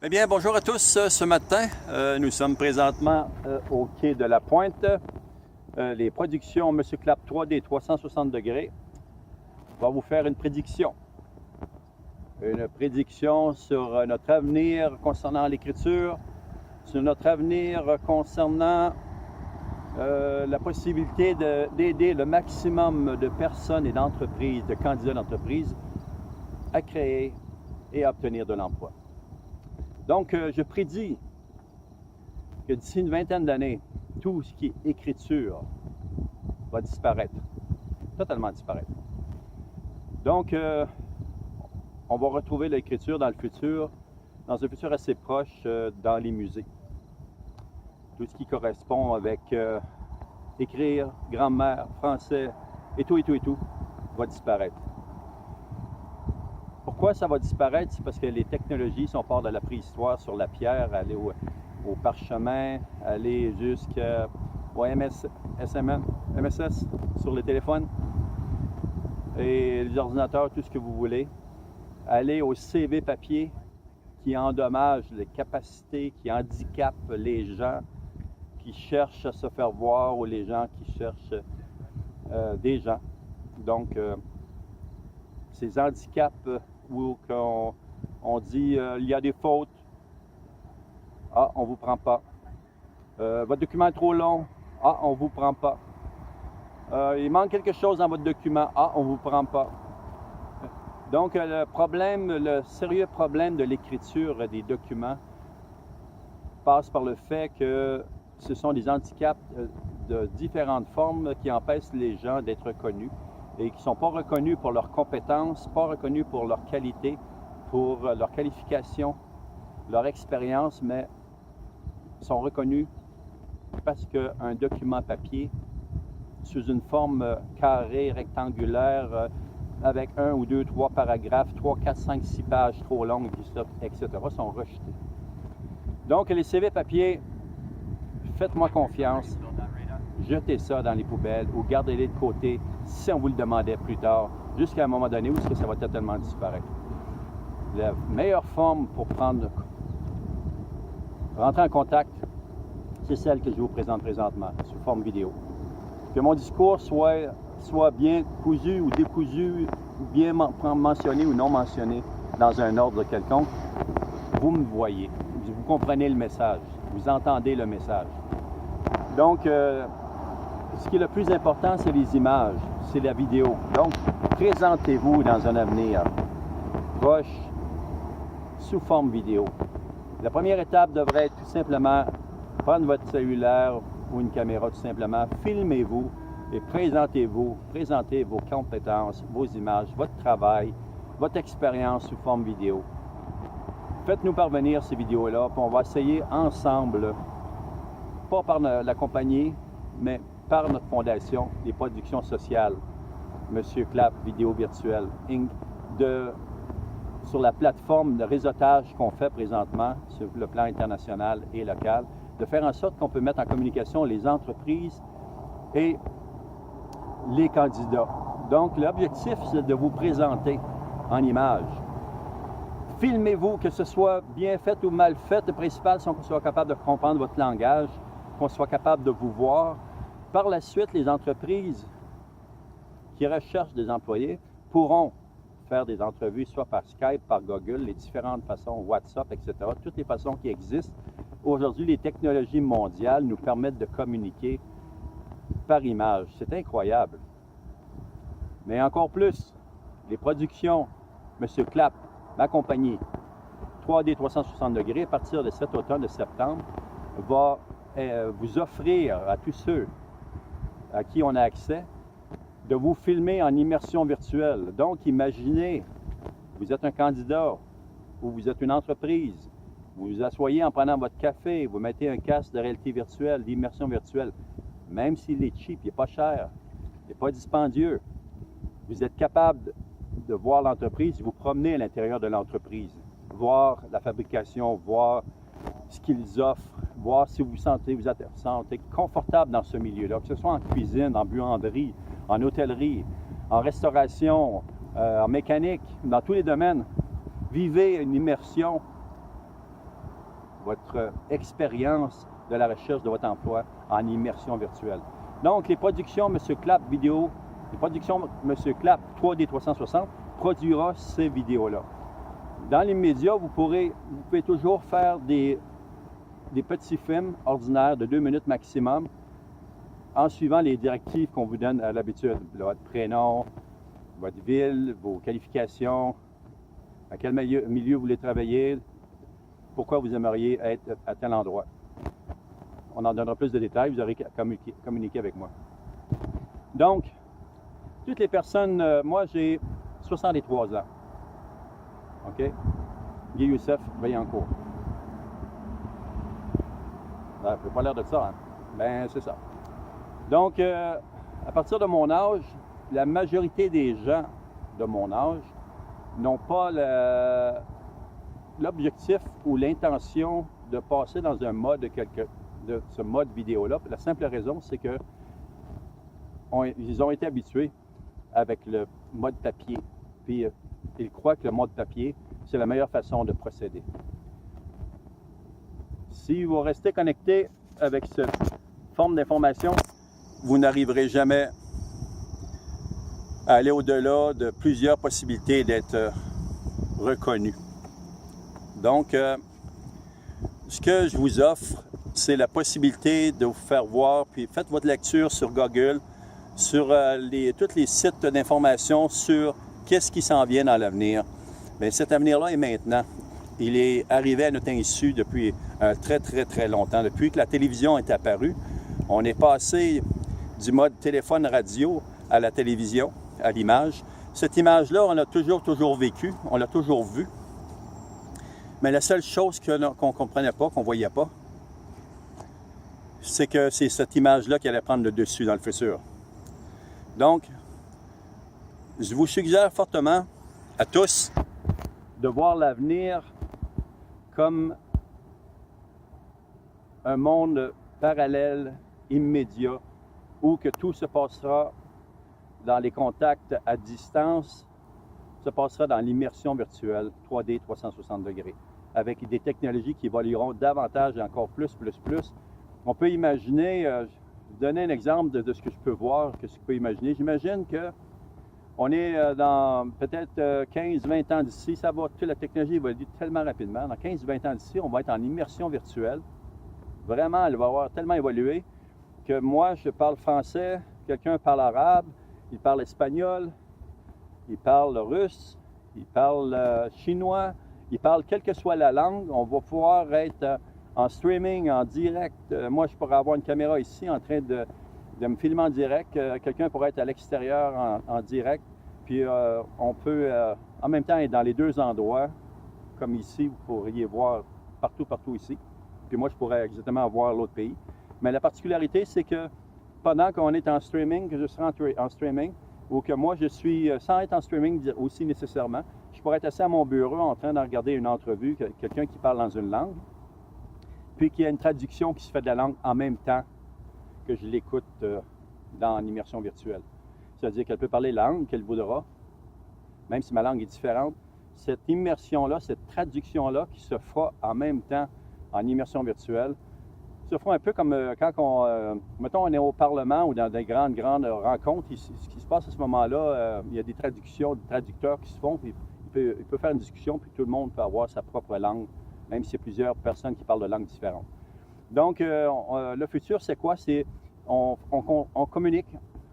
Eh bien, bonjour à tous. Ce matin, nous sommes présentement au quai de la Pointe. Les productions Monsieur Clap 3D 360 degrés va vous faire une prédiction. Une prédiction sur notre avenir concernant l'écriture, sur notre avenir concernant la possibilité d'aider le maximum de personnes et d'entreprises, de candidats d'entreprises, à créer et à obtenir de l'emploi. Donc, je prédis que d'ici une vingtaine d'années, tout ce qui est écriture va disparaître, totalement disparaître. Donc, on va retrouver l'écriture dans un futur assez proche dans les musées. Tout ce qui correspond avec écrire, grammaire, français, et tout, va disparaître. Pourquoi ça va disparaître? C'est parce que les technologies sont part de la préhistoire sur la pierre, aller au parchemin, aller jusqu'au MSS sur les téléphones et les ordinateurs, tout ce que vous voulez. Aller au CV papier qui endommage les capacités, qui handicape les gens qui cherchent à se faire voir ou les gens qui cherchent des gens. Donc, ces handicaps où on dit il y a des fautes, ah, on ne vous prend pas. Votre document est trop long, ah, on ne vous prend pas. Il manque quelque chose dans votre document, ah, on ne vous prend pas. Donc, le sérieux problème de l'écriture des documents passe par le fait que ce sont des handicaps de différentes formes qui empêchent les gens d'être connus et qui ne sont pas reconnus pour leurs compétences, pas reconnus pour leur qualité, pour leur qualification, leur expérience, mais sont reconnus parce qu'un document papier, sous une forme carrée, rectangulaire, avec 1 ou 2, 3 paragraphes, 3, 4, 5, 6 pages trop longues, etc., sont rejetés. Donc, les CV papier, faites-moi confiance, jetez ça dans les poubelles ou gardez-les de côté si on vous le demandait plus tard, jusqu'à un moment donné où ça va totalement disparaître. La meilleure forme pour rentrer en contact, c'est celle que je vous présente présentement, sous forme vidéo. Que mon discours soit bien cousu ou décousu, bien mentionné ou non mentionné dans un ordre quelconque, vous me voyez, vous comprenez le message, vous entendez le message. Donc, ce qui est le plus important, c'est les images, c'est la vidéo. Donc, présentez-vous dans un avenir proche sous forme vidéo. La première étape devrait être tout simplement prendre votre cellulaire ou une caméra, tout simplement, filmez-vous et présentez vos compétences, vos images, votre travail, votre expérience sous forme vidéo. Faites-nous parvenir ces vidéos-là, puis on va essayer ensemble, pas par la compagnie, mais par notre fondation, les productions sociales, Monsieur Clap Vidéo Virtuelle Inc., sur la plateforme de réseautage qu'on fait présentement sur le plan international et local, de faire en sorte qu'on peut mettre en communication les entreprises et les candidats. Donc, l'objectif, c'est de vous présenter en images. Filmez-vous, que ce soit bien fait ou mal fait. Le principal, c'est qu'on soit capable de comprendre votre langage, qu'on soit capable de vous voir. Par la suite, les entreprises qui recherchent des employés pourront faire des entrevues, soit par Skype, par Google, les différentes façons, WhatsApp, etc., toutes les façons qui existent. Aujourd'hui, les technologies mondiales nous permettent de communiquer par image. C'est incroyable. Mais encore plus, les productions, Monsieur Clap, ma compagnie, 3D 360 degrés, à partir de cet automne, de septembre, va vous offrir à tous ceux à qui on a accès, de vous filmer en immersion virtuelle. Donc, imaginez, vous êtes un candidat ou vous êtes une entreprise, vous vous asseyez en prenant votre café, vous mettez un casque de réalité virtuelle, d'immersion virtuelle, même s'il est cheap, il n'est pas cher, il n'est pas dispendieux. Vous êtes capable de voir l'entreprise, vous promener à l'intérieur de l'entreprise, voir la fabrication, voir ce qu'ils offrent, voir si vous vous sentez confortable dans ce milieu-là, que ce soit en cuisine, en buanderie, en hôtellerie, en restauration, en mécanique, dans tous les domaines. Vivez une immersion votre expérience de la recherche de votre emploi en immersion virtuelle. Donc, les productions M. Clapp vidéo, les productions M. Clapp 3D 360 produira ces vidéos-là. Dans l'immédiat, vous pouvez toujours faire des petits films ordinaires de 2 minutes maximum en suivant les directives qu'on vous donne à l'habitude. Votre prénom, votre ville, vos qualifications, à quel milieu vous voulez travailler, pourquoi vous aimeriez être à tel endroit. On en donnera plus de détails, vous aurez qu'à communiquer avec moi. Donc, toutes les personnes, moi j'ai 63 ans. OK? Guy Youssef, Vaillancourt. Ça ne fait pas l'air de ça, hein? Ben, c'est ça. Donc, à partir de mon âge, la majorité des gens de mon âge n'ont pas l'objectif ou l'intention de passer dans un mode de ce mode vidéo-là. La simple raison, c'est que ils ont été habitués avec le mode papier. Puis, ils croient que le mode papier, c'est la meilleure façon de procéder. Si vous restez connecté avec cette forme d'information, vous n'arriverez jamais à aller au-delà de plusieurs possibilités d'être reconnu. Donc, ce que je vous offre, c'est la possibilité de vous faire voir, puis faites votre lecture sur Google, sur tous les sites d'information sur qu'est-ce qui s'en vient dans l'avenir. Bien, cet avenir-là est maintenant. Il est arrivé à notre insu depuis très, très, très longtemps. Depuis que la télévision est apparue, on est passé du mode téléphone-radio à la télévision, à l'image. Cette image-là, on l'a toujours vécue, on l'a toujours vue. Mais la seule chose qu'on ne comprenait pas, qu'on ne voyait pas, c'est que c'est cette image-là qui allait prendre le dessus dans le futur. Donc, je vous suggère fortement à tous de voir l'avenir comme un monde parallèle, immédiat, où que tout se passera dans les contacts à distance, se passera dans l'immersion virtuelle 3D 360 degrés, avec des technologies qui évolueront davantage et encore plus. On peut imaginer, je vais vous donner un exemple de ce que je peux voir, que je peux imaginer. J'imagine qu'on est dans peut-être 15-20 ans d'ici, la technologie évolue tellement rapidement. Dans 15-20 ans d'ici, on va être en immersion virtuelle. Vraiment, elle va avoir tellement évolué que moi, je parle français, quelqu'un parle arabe, il parle espagnol, il parle russe, il parle chinois, il parle quelle que soit la langue. On va pouvoir être en streaming, en direct. Moi, je pourrais avoir une caméra ici en train de me filmer en direct. Quelqu'un pourrait être à l'extérieur en direct. Puis on peut en même temps être dans les deux endroits. Comme ici, vous pourriez voir partout ici. Puis moi, je pourrais exactement voir l'autre pays. Mais la particularité, c'est que pendant qu'on est en streaming, que je serai en streaming, ou que moi, je suis, sans être en streaming aussi nécessairement, je pourrais être assis à mon bureau en train de regarder une entrevue, quelqu'un qui parle dans une langue, puis qu'il y a une traduction qui se fait de la langue en même temps que je l'écoute dans l'immersion virtuelle. C'est-à-dire qu'elle peut parler la langue qu'elle voudra, même si ma langue est différente. Cette immersion-là, cette traduction-là qui se fera en même temps en immersion virtuelle, se fera un peu comme quand mettons, on est au Parlement ou dans des grandes rencontres. Ce qui se passe à ce moment-là, il y a des traductions, des traducteurs qui se font, puis il peut faire une discussion, puis tout le monde peut avoir sa propre langue, même s'il y a plusieurs personnes qui parlent de langues différentes. Donc, le futur, c'est quoi? C'est on communique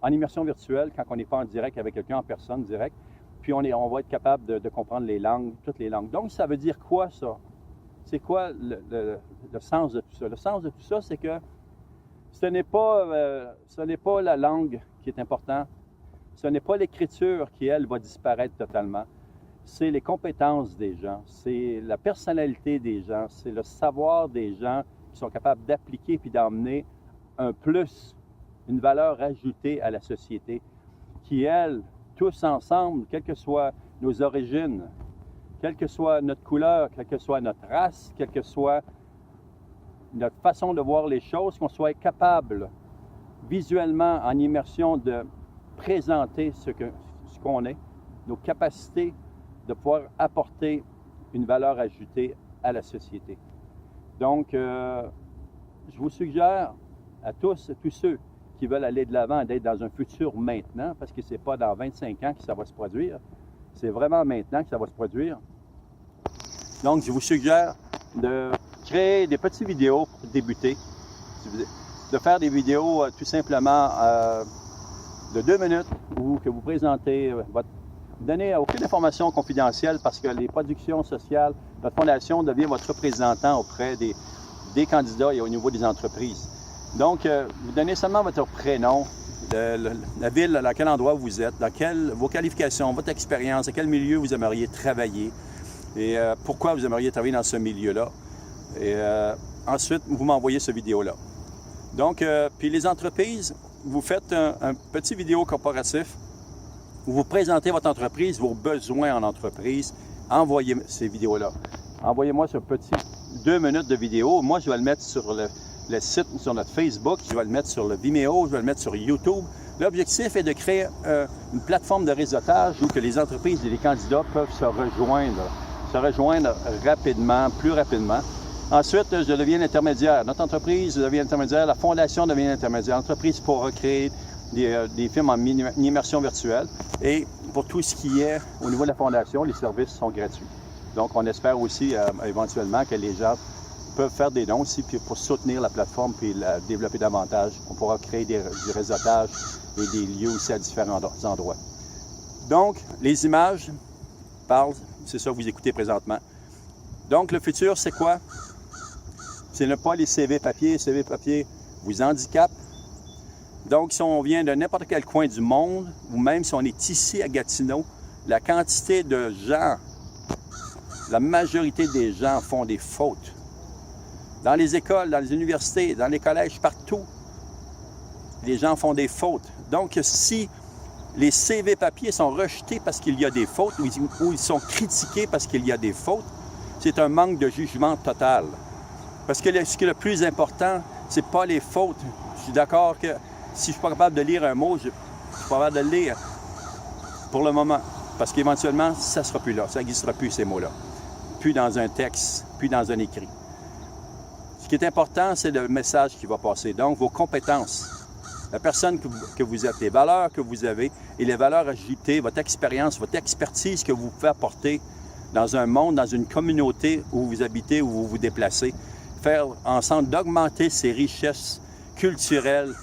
en immersion virtuelle quand on n'est pas en direct avec quelqu'un en personne direct, puis on va être capable de comprendre les langues, toutes les langues. Donc, ça veut dire quoi, ça? C'est quoi le sens de tout ça? Le sens de tout ça, c'est que ce n'est pas la langue qui est importante, ce n'est pas l'écriture qui, elle, va disparaître totalement. C'est les compétences des gens, c'est la personnalité des gens, c'est le savoir des gens qui sont capables d'appliquer puis d'emmener un plus, une valeur ajoutée à la société, qui, elle, tous ensemble, quelles que soient nos origines, quelle que soit notre couleur, quelle que soit notre race, quelle que soit notre façon de voir les choses, qu'on soit capable visuellement, en immersion, de présenter ce qu'on est, nos capacités de pouvoir apporter une valeur ajoutée à la société. Donc, je vous suggère à tous ceux qui veulent aller de l'avant, d'être dans un futur maintenant, parce que ce n'est pas dans 25 ans que ça va se produire, c'est vraiment maintenant que ça va se produire. Donc, je vous suggère de créer des petites vidéos pour débuter, de faire des vidéos tout simplement de 2 minutes où que vous présentez donnez aucune information confidentielle parce que les productions sociales, notre fondation devient votre représentant auprès des candidats et au niveau des entreprises. Donc, vous donnez seulement votre prénom, la ville, dans quel endroit vous êtes, vos qualifications, votre expérience, dans quel milieu vous aimeriez travailler et pourquoi vous aimeriez travailler dans ce milieu-là. Et ensuite, vous m'envoyez cette vidéo-là. Donc, puis les entreprises, vous faites un petit vidéo corporatif où vous présentez votre entreprise, vos besoins en entreprise. Envoyez ces vidéos-là. Envoyez-moi ce petit 2 minutes de vidéo. Moi, je vais le mettre sur le site, sur notre Facebook, je vais le mettre sur le Vimeo, je vais le mettre sur YouTube. L'objectif est de créer une plateforme de réseautage où que les entreprises et les candidats peuvent se rejoindre rapidement, plus rapidement. Ensuite, je deviens l'intermédiaire. Notre entreprise devient l'intermédiaire, la fondation devient l'intermédiaire. L'entreprise pourra créer des films en immersion virtuelle. Et pour tout ce qui est au niveau de la fondation, les services sont gratuits. Donc, on espère aussi éventuellement que les gens peuvent faire des dons aussi pour soutenir la plateforme puis la développer davantage. On pourra créer du réseautage et des lieux aussi à différents endroits. Donc, les images parlent, c'est ça que vous écoutez présentement. Donc, le futur, c'est quoi? C'est ne pas les CV papier. Les CV papier vous handicapent. Donc, si on vient de n'importe quel coin du monde, ou même si on est ici à Gatineau, la quantité de gens, la majorité des gens font des fautes. Dans les écoles, dans les universités, dans les collèges, partout, les gens font des fautes. Donc, si les CV papier sont rejetés parce qu'il y a des fautes, ou ils sont critiqués parce qu'il y a des fautes, c'est un manque de jugement total. Parce que ce qui est le plus important, c'est pas les fautes. Je suis d'accord que si je ne suis pas capable de lire un mot, je suis pas capable de le lire pour le moment. Parce qu'éventuellement, ça ne sera plus là. Ça n'existera plus, ces mots-là. Plus dans un texte, plus dans un écrit. Ce qui est important, c'est le message qui va passer. Donc, vos compétences, la personne que vous êtes, les valeurs que vous avez et les valeurs ajoutées, votre expérience, votre expertise que vous pouvez apporter dans un monde, dans une communauté où vous habitez, où vous vous déplacez. Faire en sorte d'augmenter ces richesses culturelles,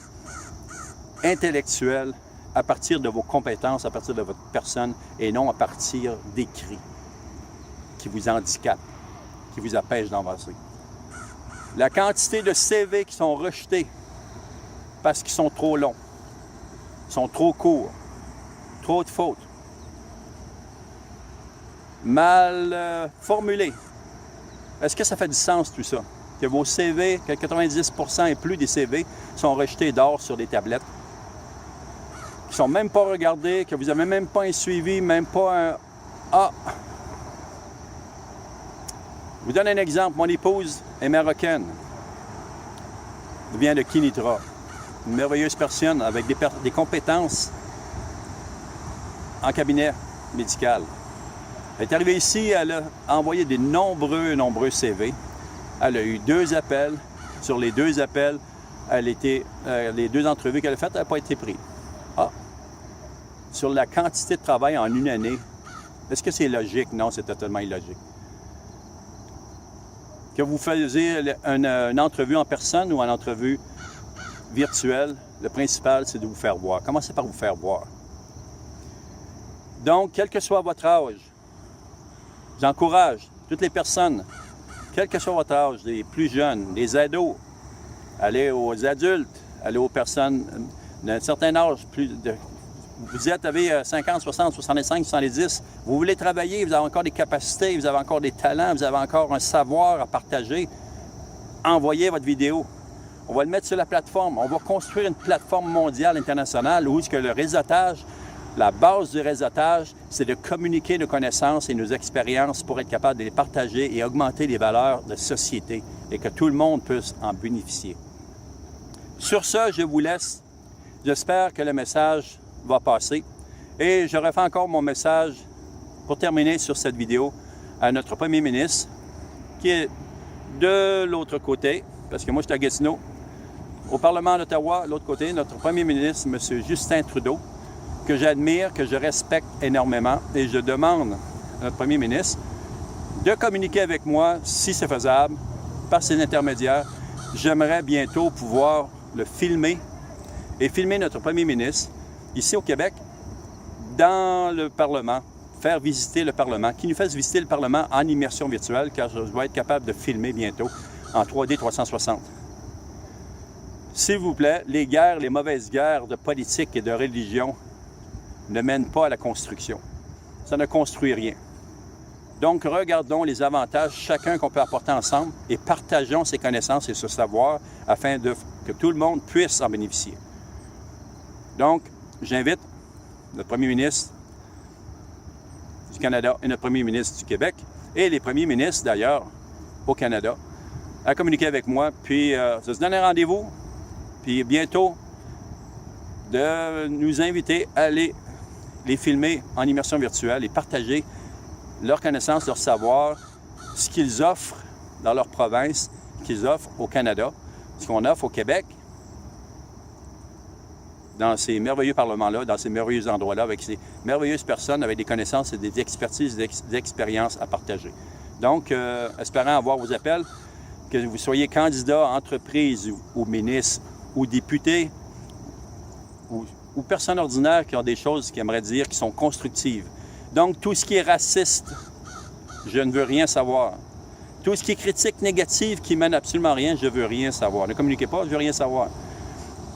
intellectuelles, à partir de vos compétences, à partir de votre personne, et non à partir d'écrits qui vous handicapent, qui vous empêchent d'avancer. La quantité de CV qui sont rejetés parce qu'ils sont trop longs, sont trop courts, trop de fautes, mal formulés. Est-ce que ça fait du sens tout ça? Que vos CV, que 90% et plus des CV sont rejetés d'or sur des tablettes, qui ne sont même pas regardés, que vous n'avez même pas un suivi, même pas un « Ah! » Je vous donne un exemple. Mon épouse est marocaine. Elle vient de Kinitra. Une merveilleuse personne avec des compétences en cabinet médical. Elle est arrivée ici, elle a envoyé des nombreux CV. Elle a eu 2 appels. Sur les 2 appels, les 2 entrevues qu'elle a faites, elle n'a pas été prise. Ah! Sur la quantité de travail en une année, est-ce que c'est logique? Non, c'est totalement illogique. Que vous faisiez une entrevue en personne ou une entrevue virtuelle, le principal, c'est de vous faire voir. Commencez par vous faire voir. Donc, quel que soit votre âge, j'encourage toutes les personnes, quel que soit votre âge, les plus jeunes, les ados, allez aux adultes, allez aux personnes d'un certain âge, vous avez 50, 60, 65, 70, vous voulez travailler, vous avez encore des capacités, vous avez encore des talents, vous avez encore un savoir à partager, envoyez votre vidéo. On va le mettre sur la plateforme. On va construire une plateforme mondiale, internationale, où le réseautage, la base du réseautage, c'est de communiquer nos connaissances et nos expériences pour être capable de les partager et augmenter les valeurs de société et que tout le monde puisse en bénéficier. Sur ce, je vous laisse. J'espère que le message va passer. Et je refais encore mon message pour terminer sur cette vidéo à notre premier ministre, qui est de l'autre côté, parce que moi, je suis à Gatineau, au Parlement d'Ottawa, l'autre côté, notre premier ministre, M. Justin Trudeau, que j'admire, que je respecte énormément, et je demande à notre premier ministre de communiquer avec moi, si c'est faisable, par ses intermédiaires. J'aimerais bientôt pouvoir le filmer et filmer notre premier ministre ici au Québec, dans le Parlement, faire visiter le Parlement, qu'il nous fasse visiter le Parlement en immersion virtuelle, car je dois être capable de filmer bientôt en 3D 360. S'il vous plaît, les guerres, les mauvaises guerres de politique et de religion ne mènent pas à la construction. Ça ne construit rien. Donc, regardons les avantages chacun qu'on peut apporter ensemble et partageons ces connaissances et ce savoir afin que tout le monde puisse en bénéficier. Donc, j'invite notre premier ministre du Canada et notre premier ministre du Québec et les premiers ministres d'ailleurs au Canada à communiquer avec moi, puis de se donner un rendez-vous, puis bientôt de nous inviter à aller les filmer en immersion virtuelle et partager leurs connaissances, leur savoir, ce qu'ils offrent dans leur province, ce qu'ils offrent au Canada, ce qu'on offre au Québec, dans ces merveilleux parlements-là, dans ces merveilleux endroits-là, avec ces merveilleuses personnes, avec des connaissances et des expertises, des expériences à partager. Donc, espérant avoir vos appels, que vous soyez candidat, entreprise ou ministre, ou député, ou personnes ordinaires qui ont des choses qu'ils aimeraient dire, qui sont constructives. Donc, tout ce qui est raciste, je ne veux rien savoir. Tout ce qui est critique négative qui mène absolument rien, je ne veux rien savoir. Ne communiquez pas, je ne veux rien savoir.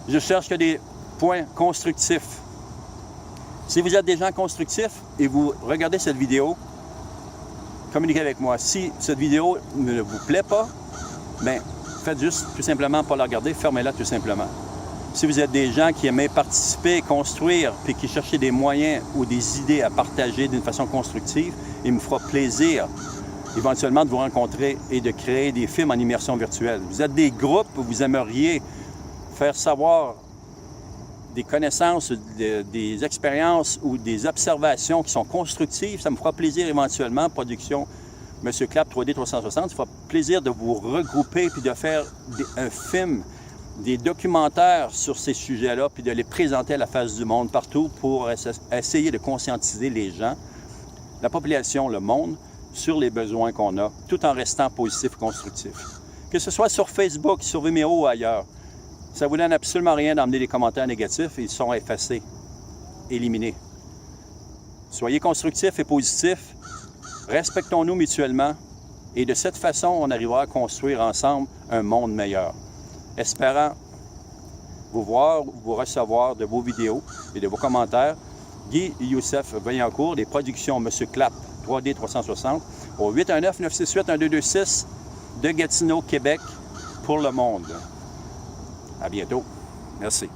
Je cherche que des points constructifs. Si vous êtes des gens constructifs et vous regardez cette vidéo, communiquez avec moi. Si cette vidéo ne vous plaît pas, bien, faites juste tout simplement pas la regarder, fermez-la tout simplement. Si vous êtes des gens qui aimaient participer, construire, puis qui cherchaient des moyens ou des idées à partager d'une façon constructive, il me fera plaisir éventuellement de vous rencontrer et de créer des films en immersion virtuelle. Vous êtes des groupes où vous aimeriez faire savoir des connaissances, des expériences ou des observations qui sont constructives, ça me fera plaisir éventuellement, production M. Clapp 3D 360, ça fera plaisir de vous regrouper puis de faire un film, des documentaires sur ces sujets-là, puis de les présenter à la face du monde partout pour essayer de conscientiser les gens, la population, le monde, sur les besoins qu'on a, tout en restant positif et constructif. Que ce soit sur Facebook, sur Vimeo ou ailleurs, ça ne vous donne absolument rien d'emmener des commentaires négatifs, ils sont effacés, éliminés. Soyez constructifs et positifs, respectons-nous mutuellement, et de cette façon, on arrivera à construire ensemble un monde meilleur. Espérant vous voir, vous recevoir de vos vidéos et de vos commentaires, Guy Youssef Vaillancourt, des productions M. Clapp 3D 360, au 819-968-1226 de Gatineau, Québec, pour le monde. À bientôt. Merci.